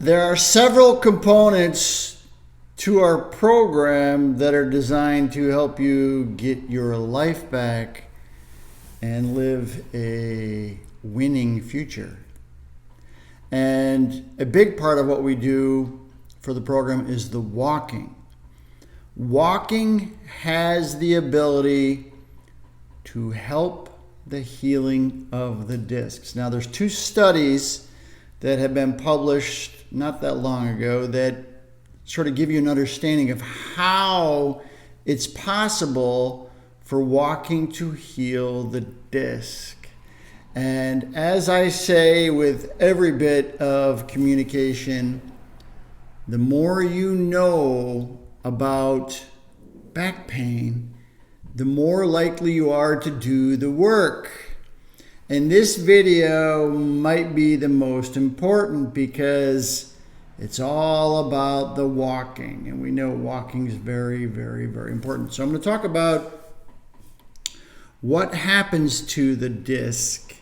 There are several components to our program that are designed to help you get your life back and live a winning future. And a big part of what we do for the program is the walking. Walking has the ability to help the healing of the discs. Now, there's 2 studies that have been published not that long ago that sort of give you an understanding of how it's possible for walking to heal the disc. And as I say with every bit of communication, the more you know about back pain, the more likely you are to do the work. And this video might be the most important because it's all about the walking. And we know walking is very, very, very important. So I'm going to talk about what happens to the disc.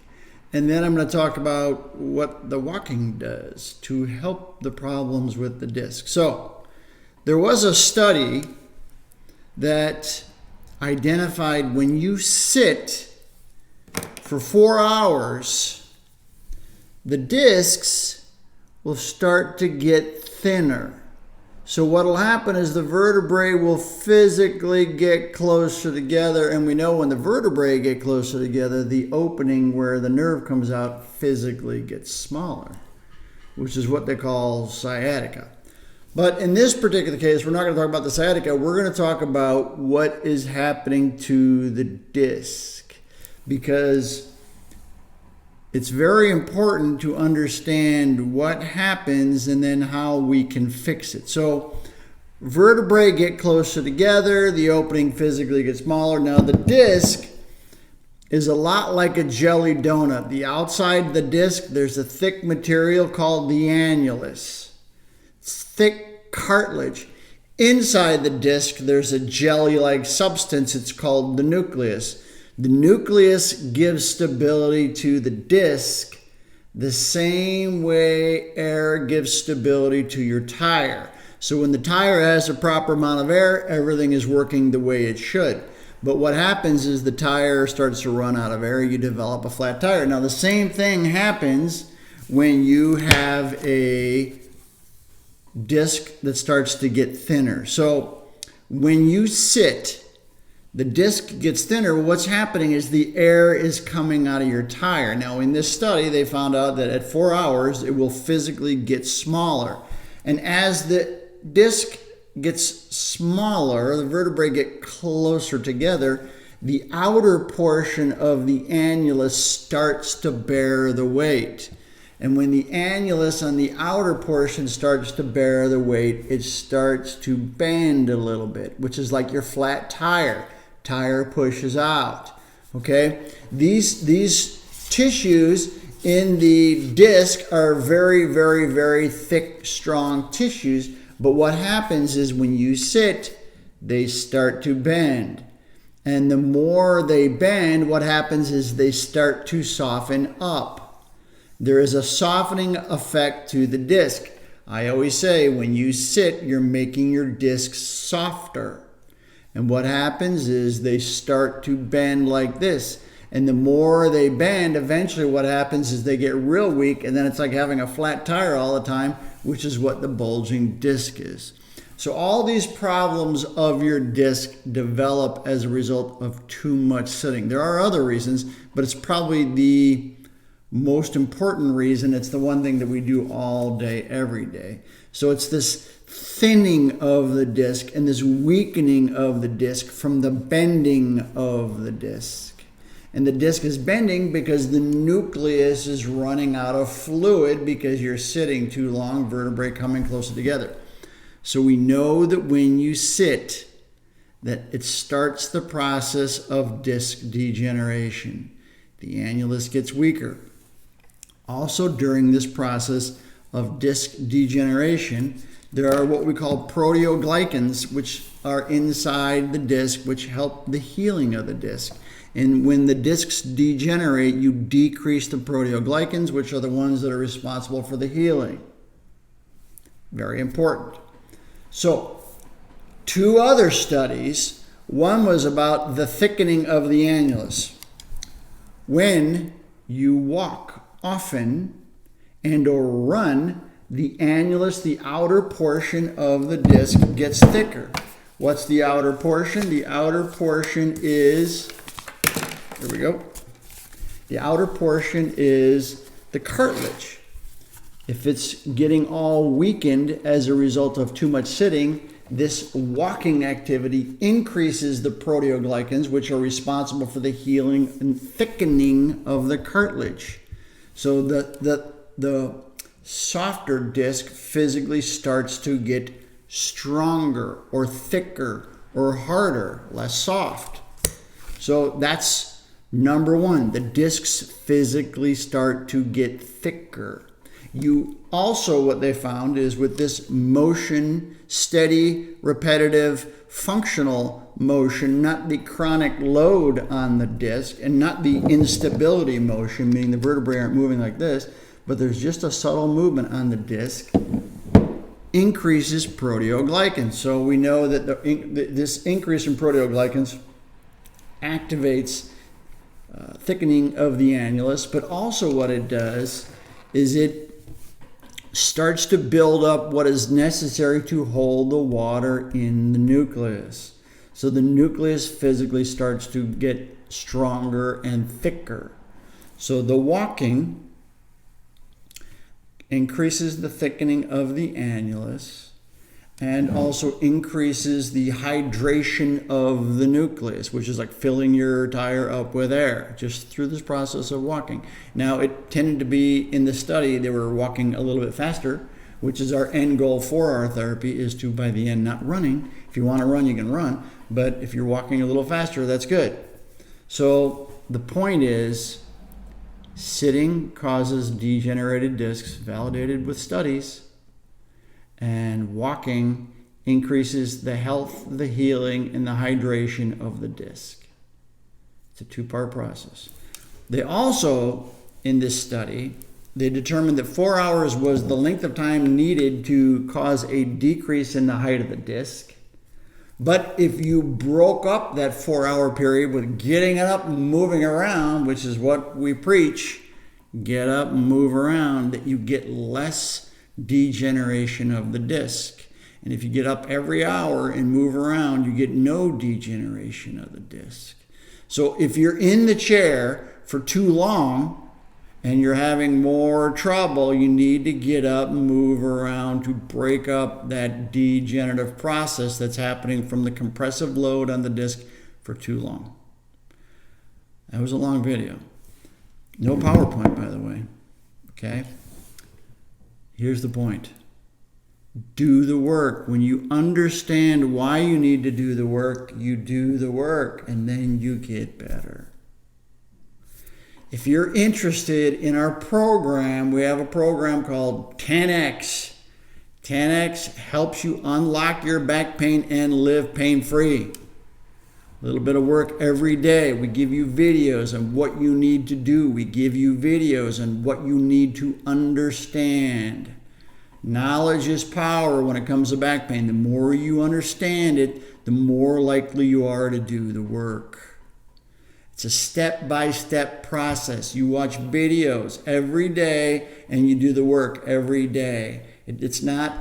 And then I'm going to talk about what the walking does to help the problems with the disc. So there was a study that identified when you sit for 4 hours, the discs will start to get thinner. So what will happen is the vertebrae will physically get closer together, and we know when the vertebrae get closer together, the opening where the nerve comes out physically gets smaller, which is what they call sciatica. But in this particular case, we're not going to talk about the sciatica. We're going to talk about what is happening to the disc, because it's very important to understand what happens and then how we can fix it. So vertebrae get closer together, the opening physically gets smaller. Now the disc is a lot like a jelly donut. The outside of the disc, there's a thick material called the annulus. It's thick cartilage. Inside the disc, there's a jelly-like substance. It's called the nucleus. The nucleus gives stability to the disc the same way air gives stability to your tire. So when the tire has a proper amount of air, everything is working the way it should. But what happens is the tire starts to run out of air, you develop a flat tire. Now the same thing happens when you have a disc that starts to get thinner. So when you sit, the disc gets thinner. What's happening is the air is coming out of your tire. Now, in this study, they found out that at 4 hours, it will physically get smaller. And as the disc gets smaller, the vertebrae get closer together, the outer portion of the annulus starts to bear the weight. And when the annulus on the outer portion starts to bear the weight, it starts to bend a little bit, which is like your flat tire. Tire pushes out. Okay, these tissues in the disc are very, very, very thick, strong tissues. But what happens is when you sit, they start to bend, and the more they bend, what happens is they start to soften up. There is a softening effect to the disc. I always say when you sit, you're making your discs softer. And what happens is they start to bend like this. And the more they bend, eventually what happens is they get real weak, and then it's like having a flat tire all the time, which is what the bulging disc is. So all these problems of your disc develop as a result of too much sitting. There are other reasons, but it's probably the most important reason. It's the one thing that we do all day, every day. So it's this thinning of the disc and this weakening of the disc from the bending of the disc. And the disc is bending because the nucleus is running out of fluid because you're sitting too long, vertebrae coming closer together. So we know that when you sit, that it starts the process of disc degeneration. The annulus gets weaker. Also, during this process of disc degeneration, there are what we call proteoglycans, which are inside the disc, which help the healing of the disc. And when the discs degenerate, you decrease the proteoglycans, which are the ones that are responsible for the healing. Very important. So, 2 other studies. One was about the thickening of the annulus. When you walk often and or run, the annulus, the outer portion of the disc, gets thicker. What's the outer portion? The outer portion is, here we go. The outer portion is the cartilage. If it's getting all weakened as a result of too much sitting, this walking activity increases the proteoglycans, which are responsible for the healing and thickening of the cartilage. So the softer disc physically starts to get stronger or thicker or harder, less soft. So that's number 1. The discs physically start to get thicker. You also, what they found is with this motion, steady, repetitive, functional motion, not the chronic load on the disc and not the instability motion, meaning the vertebrae aren't moving like this, but there's just a subtle movement on the disc, increases proteoglycans. So we know that this increase in proteoglycans activates thickening of the annulus, but also what it does is it starts to build up what is necessary to hold the water in the nucleus. So the nucleus physically starts to get stronger and thicker. So the walking increases the thickening of the annulus and also increases the hydration of the nucleus, which is like filling your tire up with air just through this process of walking. Now, it tended to be in the study, they were walking a little bit faster, which is our end goal for our therapy, is to, by the end, not running. If you want to run, you can run, but if you're walking a little faster, that's good. So the point is, sitting causes degenerated discs, validated with studies, and walking increases the health, the healing, and the hydration of the disc. It's a 2-part process. They also, in this study, they determined that 4 hours was the length of time needed to cause a decrease in the height of the disc. But if you broke up that 4-hour period with getting up and moving around, which is what we preach, get up and move around, that you get less degeneration of the disc. And if you get up every hour and move around, you get no degeneration of the disc. So if you're in the chair for too long and you're having more trouble, you need to get up and move around to break up that degenerative process that's happening from the compressive load on the disc for too long. That was a long video. No PowerPoint, by the way. Okay? Here's the point. Do the work. When you understand why you need to do the work, you do the work, and then you get better. If you're interested in our program, we have a program called 10X. 10X helps you unlock your back pain and live pain-free. A little bit of work every day. We give you videos on what you need to do. We give you videos on what you need to understand. Knowledge is power when it comes to back pain. The more you understand it, the more likely you are to do the work. It's a step-by-step process. You watch videos every day and you do the work every day. It's not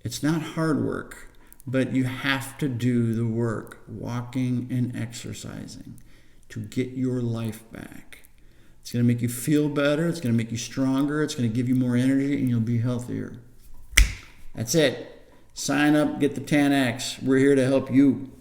hard work. But you have to do the work, walking and exercising, to get your life back. It's going to make you feel better. It's going to make you stronger. It's going to give you more energy, and you'll be healthier. That's it. Sign up, get the 10X. We're here to help you.